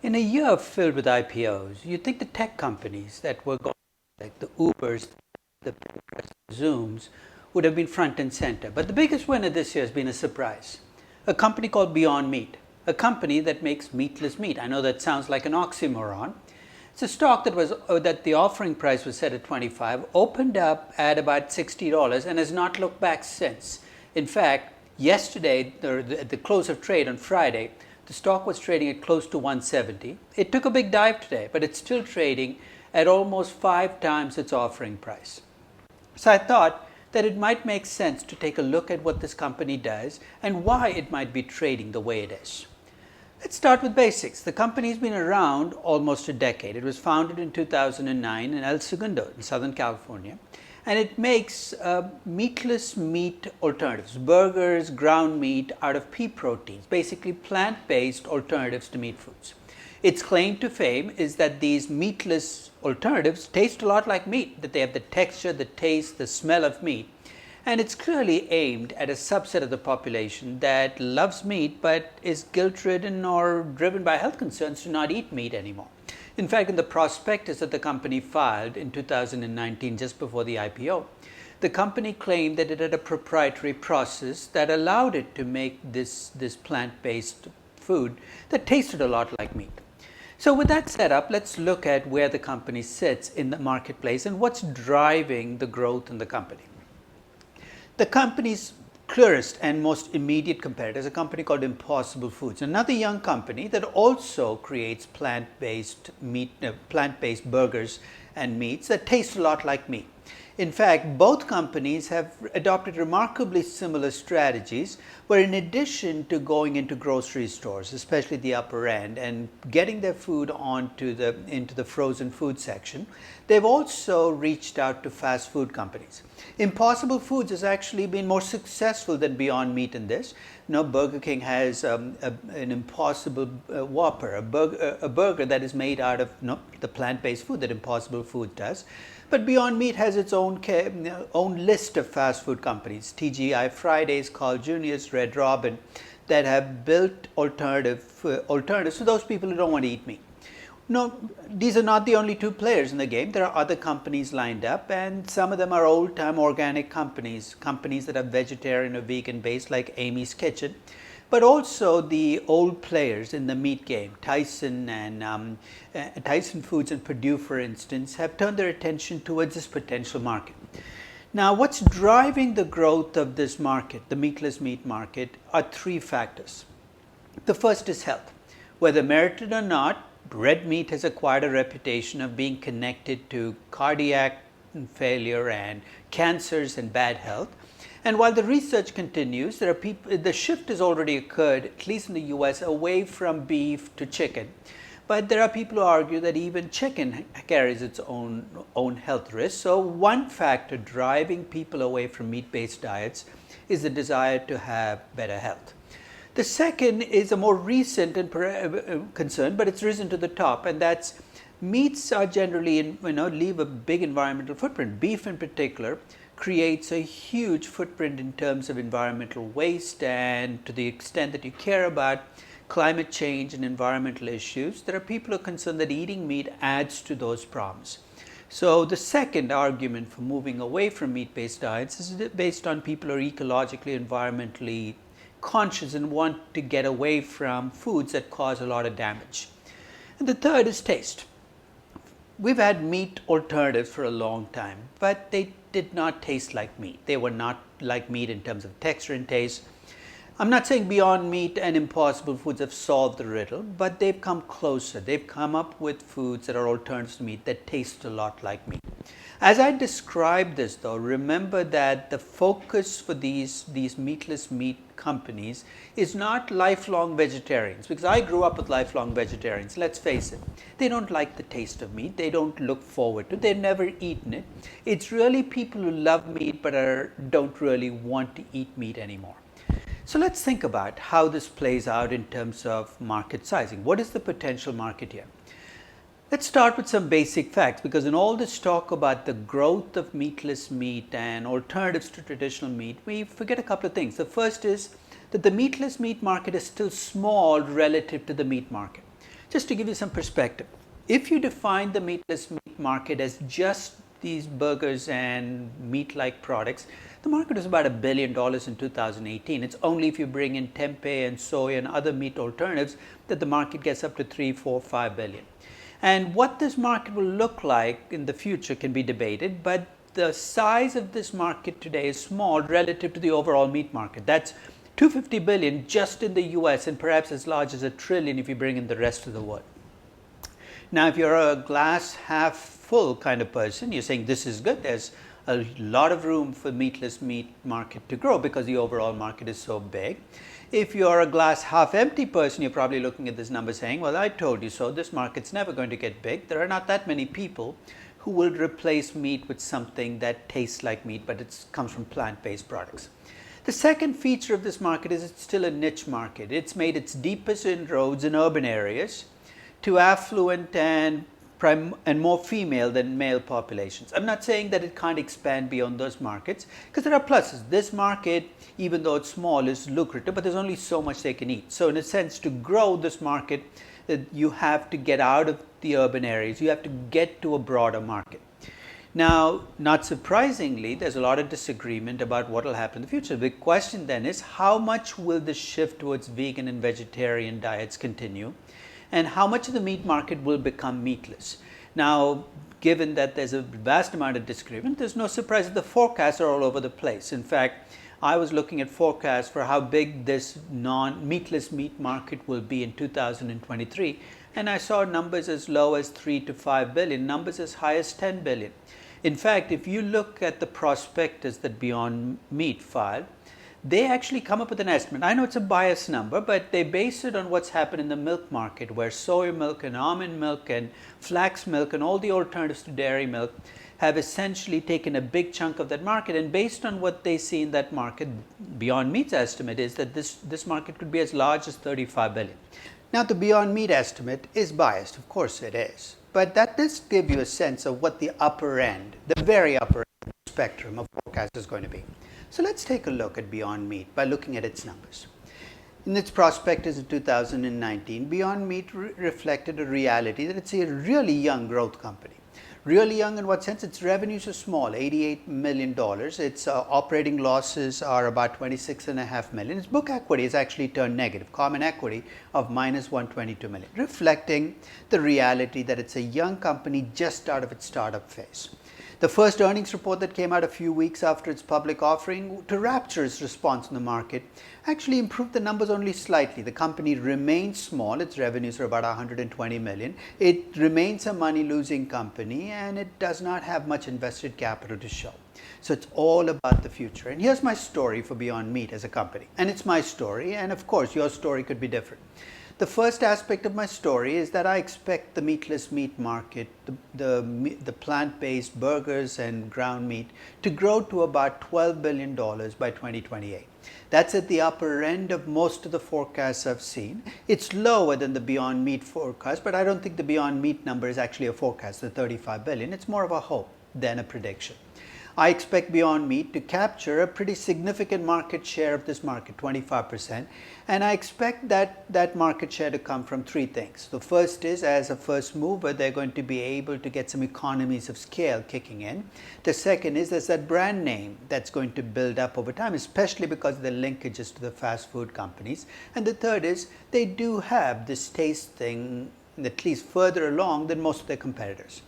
In a year filled with IPOs, you'd think the tech companies that were going, like the Ubers, the Zooms, would have been front and center. But the biggest winner this year has been a surprise. A company called Beyond Meat, a company that makes meatless meat. I know that sounds like an oxymoron. It's a stock that the offering price was set at 25, opened up at about $60 and has not looked back since. In fact, yesterday, at the close of trade on Friday, the stock was trading at close to 170. It took a big dive today, but it's still trading at almost 5 times its offering price. So I thought that it might make sense to take a look at what this company does and why it might be trading the way it is. Let's start with basics. The company's been around almost a decade. It was founded in 2009 in El Segundo in Southern California, and it makes meatless meat alternatives, burgers, ground meat out of pea proteins, basically plant-based alternatives to meat foods. Its claim to fame is that these meatless alternatives taste a lot like meat, that they have the texture, the taste, the smell of meat. And it's clearly aimed at a subset of the population that loves meat but is guilt-ridden or driven by health concerns to not eat meat anymore. In fact, in the prospectus that the company filed in 2019, just before the IPO, the company claimed that it had a proprietary process that allowed it to make this plant-based food that tasted a lot like meat. So with that set up, let's look at where the company sits in the marketplace and what's driving the growth in the company. The company's clearest and most immediate competitor is a company called Impossible Foods, another young company that also creates plant-based burgers and meats that taste a lot like meat. In fact, both companies have adopted remarkably similar strategies where, in addition to going into grocery stores, especially the upper end, and getting their food into the frozen food section, they've also reached out to fast food companies. Impossible Foods has actually been more successful than Beyond Meat in this. Burger King has an Impossible Whopper, a burger that is made out of the plant-based food that Impossible Foods does. But Beyond Meat has its own list of fast food companies, TGI Fridays, Carl Jr.'s, Red Robin, that have built alternatives to those people who don't want to eat meat. No, these are not the only two players in the game. There are other companies lined up, and some of them are old-time organic companies that are vegetarian or vegan-based, like Amy's Kitchen, but also the old players in the meat game. Tyson and Tyson Foods and Purdue, for instance, have turned their attention towards this potential market. Now, what's driving the growth of this market, the meatless meat market, are 3 factors. The first is health. Whether merited or not, red meat has acquired a reputation of being connected to cardiac failure and cancers and bad health. And while the research continues, the shift has already occurred, at least in the US, away from beef to chicken. But there are people who argue that even chicken carries its own health risks. So one factor driving people away from meat-based diets is the desire to have better health. The second is a more recent concern, but it's risen to the top, and that's meats are generally, leave a big environmental footprint. Beef in particular creates a huge footprint in terms of environmental waste, and to the extent that you care about climate change and environmental issues, there are people who are concerned that eating meat adds to those problems. So the second argument for moving away from meat-based diets is based on people who are ecologically, environmentally conscious and want to get away from foods that cause a lot of damage. And the third is taste. We've had meat alternatives for a long time, but they did not taste like meat. They were not like meat in terms of texture and taste. I'm not saying Beyond Meat and Impossible Foods have solved the riddle, but they've come closer. They've come up with foods that are alternatives to meat that taste a lot like meat. As I describe this, though, remember that the focus for these meatless meat companies is not lifelong vegetarians, because I grew up with lifelong vegetarians. Let's face it, they don't like the taste of meat. They don't look forward to it. They've never eaten it. It's really people who love meat but don't really want to eat meat anymore. So let's think about how this plays out in terms of market sizing. What is the potential market here? Let's start with some basic facts, because in all this talk about the growth of meatless meat and alternatives to traditional meat, we forget a couple of things. The first is that the meatless meat market is still small relative to the meat market. Just to give you some perspective, if you define the meatless meat market as just these burgers and meat-like products, the market was about $1 billion in 2018. It's only if you bring in tempeh and soy and other meat alternatives that the market gets up to 3, 4, 5 billion. And what this market will look like in the future can be debated, but the size of this market today is small relative to the overall meat market. That's 250 billion just in the US, and perhaps as large as $1 trillion if you bring in the rest of the world. Now, if you're a glass half full kind of person, you're saying this is good. There's a lot of room for meatless meat market to grow because the overall market is so big. If you're a glass half empty person, you're probably looking at this number saying, well, I told you so. This market's never going to get big. There are not that many people who will replace meat with something that tastes like meat, but it comes from plant-based products. The second feature of this market is it's still a niche market. It's made its deepest inroads in urban areas to affluent and more female than male populations. I'm not saying that it can't expand beyond those markets, because there are pluses. This market, even though it's small, is lucrative, but there's only so much they can eat. So in a sense, to grow this market, you have to get out of the urban areas. You have to get to a broader market. Now, not surprisingly, there's a lot of disagreement about what will happen in the future. The question then is, how much will the shift towards vegan and vegetarian diets continue? And how much of the meat market will become meatless? Now, given that there's a vast amount of disagreement, there's no surprise that the forecasts are all over the place. In fact, I was looking at forecasts for how big this non-meatless meat market will be in 2023, and I saw numbers as low as 3 to 5 billion, numbers as high as 10 billion. In fact, if you look at the prospectus that Beyond Meat filed, they actually come up with an estimate. I know it's a biased number, but they base it on what's happened in the milk market, where soy milk and almond milk and flax milk and all the alternatives to dairy milk have essentially taken a big chunk of that market. And based on what they see in that market, Beyond Meat's estimate is that this market could be as large as 35 billion. Now, the Beyond Meat estimate is biased, of course it is, but that does give you a sense of what the upper end, the very upper end of the spectrum of forecast is going to be. So let's take a look at Beyond Meat by looking at its numbers. In its prospectus in 2019, Beyond Meat reflected a reality that it's a really young growth company. Really young in what sense? Its revenues are small, $88 million. Its operating losses are about $26.5 million. Its book equity has actually turned negative, common equity of minus $122 million, reflecting the reality that it's a young company just out of its startup phase. The first earnings report that came out a few weeks after its public offering, to rapture its response in the market, actually improved the numbers only slightly. The company remains small. Its revenues are about $120 million. It remains a money-losing company, and it does not have much invested capital to show. So it's all about the future. And here's my story for Beyond Meat as a company. And it's my story, and of course, your story could be different. The first aspect of my story is that I expect the meatless meat market, the plant-based burgers and ground meat, to grow to about $12 billion by 2028. That's at the upper end of most of the forecasts I've seen. It's lower than the Beyond Meat forecast, but I don't think the Beyond Meat number is actually a forecast, the 35 billion. It's more of a hope than a prediction. I expect Beyond Meat to capture a pretty significant market share of this market, 25%, and I expect that market share to come from three things. The first is, as a first mover, they're going to be able to get some economies of scale kicking in. The second is there's that brand name that's going to build up over time, especially because of the linkages to the fast food companies. And the third is they do have this taste thing at least further along than most of their competitors.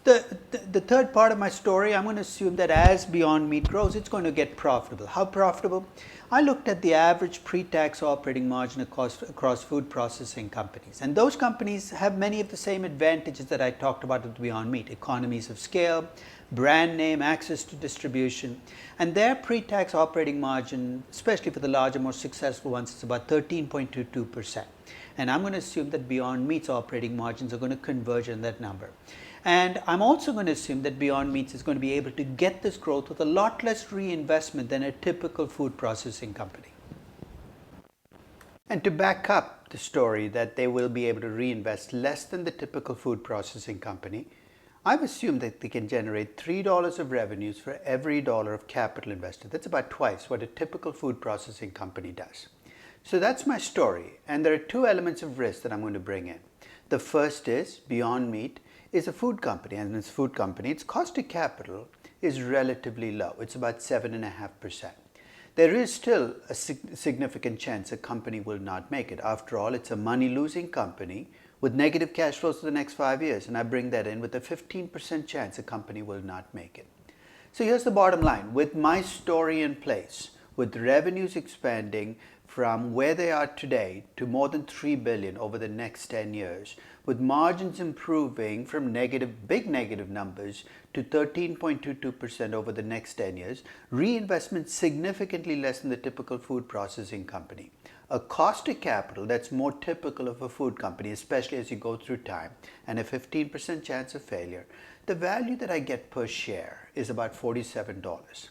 The third part of my story, I'm going to assume that as Beyond Meat grows, it's going to get profitable. How profitable? I looked at the average pre-tax operating margin across food processing companies. And those companies have many of the same advantages that I talked about with Beyond Meat. Economies of scale, brand name, access to distribution. And their pre-tax operating margin, especially for the larger, more successful ones, is about 13.22%. And I'm going to assume that Beyond Meat's operating margins are going to converge on that number. And I'm also going to assume that Beyond Meat is going to be able to get this growth with a lot less reinvestment than a typical food processing company. And to back up the story that they will be able to reinvest less than the typical food processing company, I've assumed that they can generate $3 of revenues for every dollar of capital invested. That's about twice what a typical food processing company does. So that's my story. And there are two elements of risk that I'm going to bring in. The first is Beyond Meat is a food company, and it's a food company. Its cost of capital is relatively low. It's about 7.5%. There is still a significant chance a company will not make it. After all, it's a money-losing company with negative cash flows for the next 5 years, and I bring that in with a 15% chance a company will not make it. So here's the bottom line. With my story in place, with revenues expanding from where they are today to more than $3 billion over the next 10 years, with margins improving from big negative numbers to 13.22% over the next 10 years, reinvestment significantly less than the typical food processing company, a cost of capital that's more typical of a food company, especially as you go through time, and a 15% chance of failure, the value that I get per share is about $47.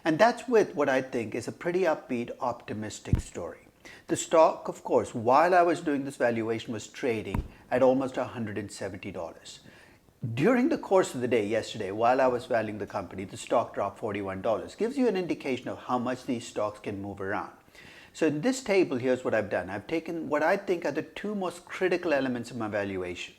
And that's with what I think is a pretty upbeat, optimistic story. The stock, of course, while I was doing this valuation, was trading at almost $170. During the course of the day yesterday, while I was valuing the company, the stock dropped $41. Gives you an indication of how much these stocks can move around. So in this table, here's what I've done. I've taken what I think are the two most critical elements of my valuation: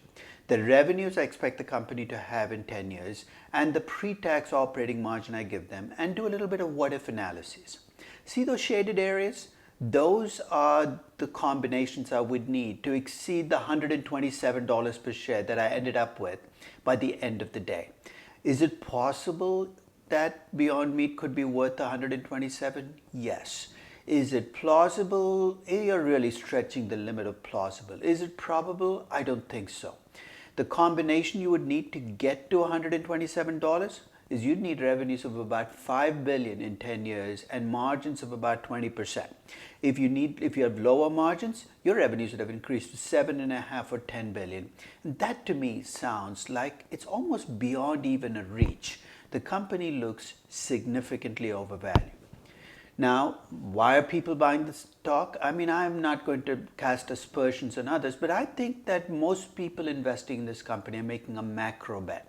the revenues I expect the company to have in 10 years, and the pre-tax operating margin I give them, and do a little bit of what-if analysis. See those shaded areas? Those are the combinations I would need to exceed the $127 per share that I ended up with by the end of the day. Is it possible that Beyond Meat could be worth $127? Yes. Is it plausible? You're really stretching the limit of plausible. Is it probable? I don't think so. The combination you would need to get to $127 is you'd need revenues of about $5 billion in 10 years and margins of about 20%. If you have lower margins, your revenues would have increased to 7.5 or 10 billion. And that to me sounds like it's almost beyond even a reach. The company looks significantly overvalued. Now, why are people buying the stock? I mean, I'm not going to cast aspersions on others, but I think that most people investing in this company are making a macro bet.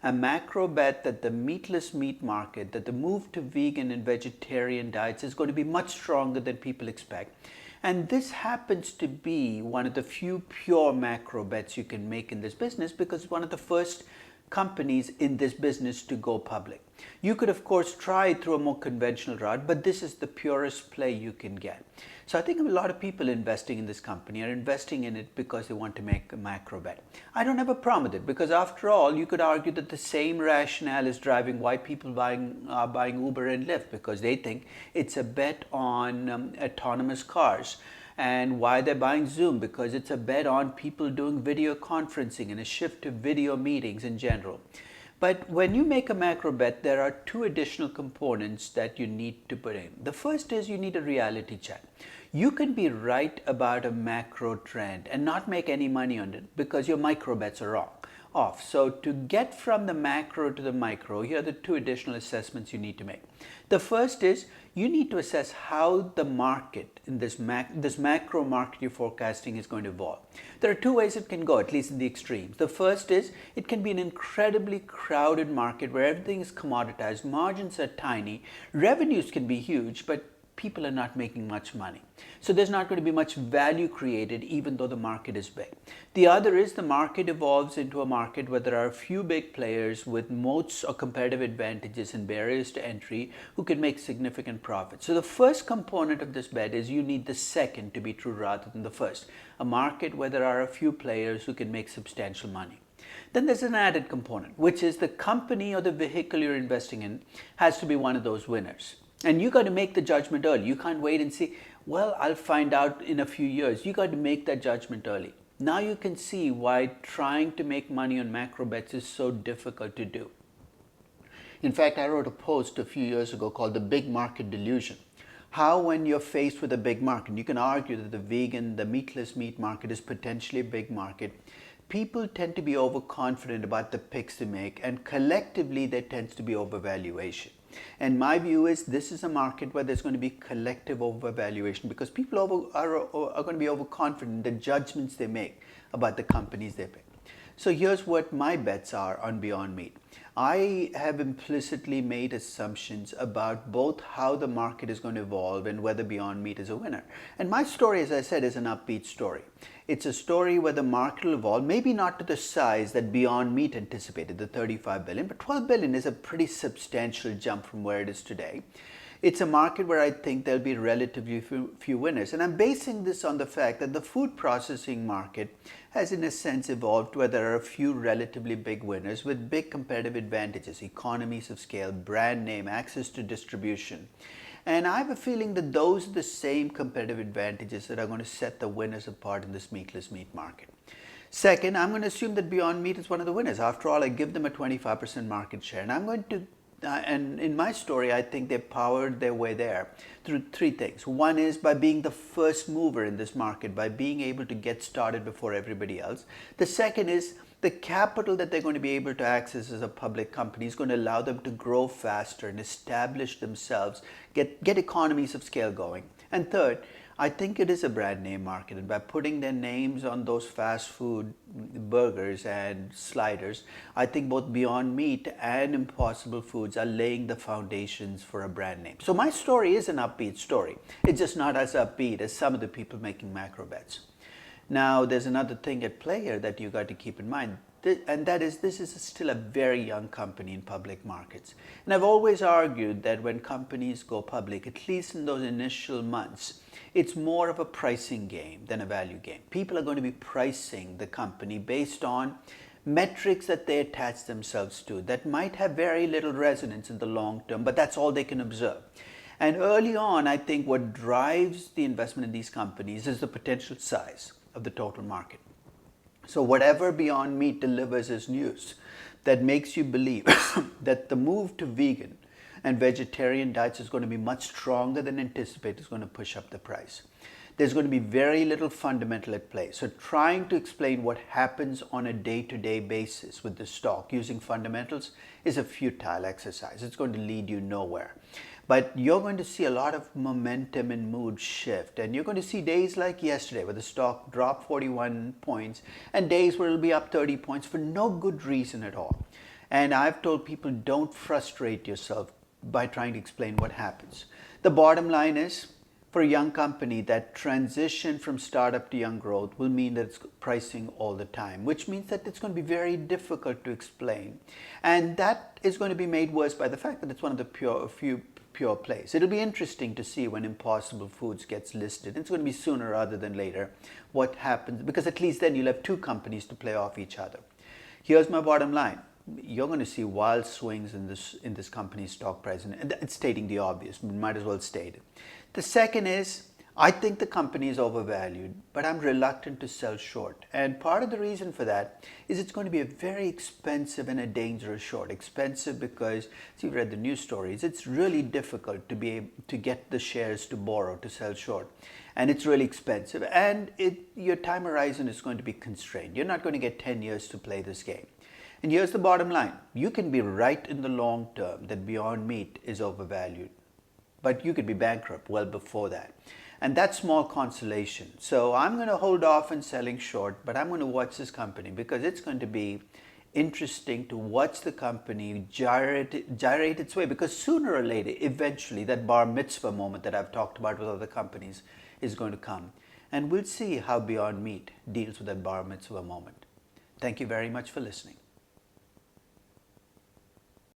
A macro bet that the meatless meat market, that the move to vegan and vegetarian diets is going to be much stronger than people expect. And this happens to be one of the few pure macro bets you can make in this business because it's one of the first companies in this business to go public. You could of course try through a more conventional route, but this is the purest play you can get. So I think a lot of people investing in this company are investing in it because they want to make a macro bet. I don't have a problem with it because after all, you could argue that the same rationale is driving why people are buying Uber and Lyft, because they think it's a bet on autonomous cars. And why they're buying Zoom, because it's a bet on people doing video conferencing and a shift to video meetings in general. But when you make a macro bet, there are two additional components that you need to put in. The first is you need a reality check. You can be right about a macro trend and not make any money on it because your micro bets are off. So to get from the macro to the micro, here are the two additional assessments you need to make. The first is you need to assess how the market in this macro market you're forecasting is going to evolve. There are two ways it can go, at least in the extremes. The first is it can be an incredibly crowded market where everything is commoditized, margins are tiny, revenues can be huge, but people are not making much money. So there's not going to be much value created even though the market is big. The other is the market evolves into a market where there are a few big players with moats or competitive advantages and barriers to entry who can make significant profits. So the first component of this bet is you need the second to be true rather than the first. A market where there are a few players who can make substantial money. Then there's an added component, which is the company or the vehicle you're investing in has to be one of those winners. And you got to make the judgment early. You can't wait and see, well, I'll find out in a few years. You got to make that judgment early. Now you can see why trying to make money on macro bets is so difficult to do. In fact, I wrote a post a few years ago called The Big Market Delusion. How when you're faced with a big market, you can argue that the meatless meat market is potentially a big market. People tend to be overconfident about the picks they make, and collectively there tends to be overvaluation. And my view is this is a market where there's going to be collective overvaluation because people are going to be overconfident in the judgments they make about the companies they pick. So here's what my bets are on Beyond Meat. I have implicitly made assumptions about both how the market is going to evolve and whether Beyond Meat is a winner. And my story, as I said, is an upbeat story. It's a story where the market will evolve, maybe not to the size that Beyond Meat anticipated, the 35 billion, but 12 billion is a pretty substantial jump from where it is today. It's a market where I think there'll be relatively few winners. And I'm basing this on the fact that the food processing market has in a sense evolved where there are a few relatively big winners with big competitive advantages, economies of scale, brand name, access to distribution. And I have a feeling that those are the same competitive advantages that are going to set the winners apart in this meatless meat market. Second, I'm going to assume that Beyond Meat is one of the winners. After all, I give them a 25% market share, and I'm going to and in my story, I think they powered their way there through three things. One is by being the first mover in this market, by being able to get started before everybody else. The second is the capital that they're going to be able to access as a public company is going to allow them to grow faster and establish themselves, get economies of scale going. And third, I think it is a brand name market, and by putting their names on those fast food burgers and sliders, I think both Beyond Meat and Impossible Foods are laying the foundations for a brand name. So my story is an upbeat story. It's just not as upbeat as some of the people making macro bets. Now, there's another thing at play here that you got to keep in mind, and that is this is still a very young company in public markets. And I've always argued that when companies go public, at least in those initial months, it's more of a pricing game than a value game. People are going to be pricing the company based on metrics that they attach themselves to that might have very little resonance in the long term, but that's all they can observe. And early on, I think what drives the investment in these companies is the potential size of the total market. So whatever Beyond Meat delivers as news that makes you believe that the move to vegan and vegetarian diets is going to be much stronger than anticipated is going to push up the price. There's going to be very little fundamental at play. So trying to explain what happens on a day-to-day basis with the stock using fundamentals is a futile exercise. It's going to lead you nowhere. But you're going to see a lot of momentum and mood shift. And you're going to see days like yesterday where the stock dropped 41 points and days where it'll be up 30 points for no good reason at all. And I've told people, don't frustrate yourself by trying to explain what happens. The bottom line is, for a young company, that transition from startup to young growth will mean that it's pricing all the time, which means that it's going to be very difficult to explain. And that is going to be made worse by the fact that it's one of the few pure plays. It'll be interesting to see when Impossible Foods gets listed. It's going to be sooner rather than later what happens, because at least then you'll have two companies to play off each other. Here's my bottom line. You're going to see wild swings in this company's stock price, and it's stating the obvious, but might as well state it. The second is, I think the company is overvalued, but I'm reluctant to sell short. And part of the reason for that is it's going to be a very expensive and a dangerous short. Expensive because, as you've read the news stories, it's really difficult to be able to get the shares to borrow, to sell short. And it's really expensive. And your time horizon is going to be constrained. You're not going to get 10 years to play this game. And here's the bottom line. You can be right in the long term that Beyond Meat is overvalued, but you could be bankrupt well before that. And that's small consolation. So I'm going to hold off on selling short, but I'm going to watch this company because it's going to be interesting to watch the company gyrate its way, because sooner or later, eventually, that bar mitzvah moment that I've talked about with other companies is going to come. And we'll see how Beyond Meat deals with that bar mitzvah moment. Thank you very much for listening.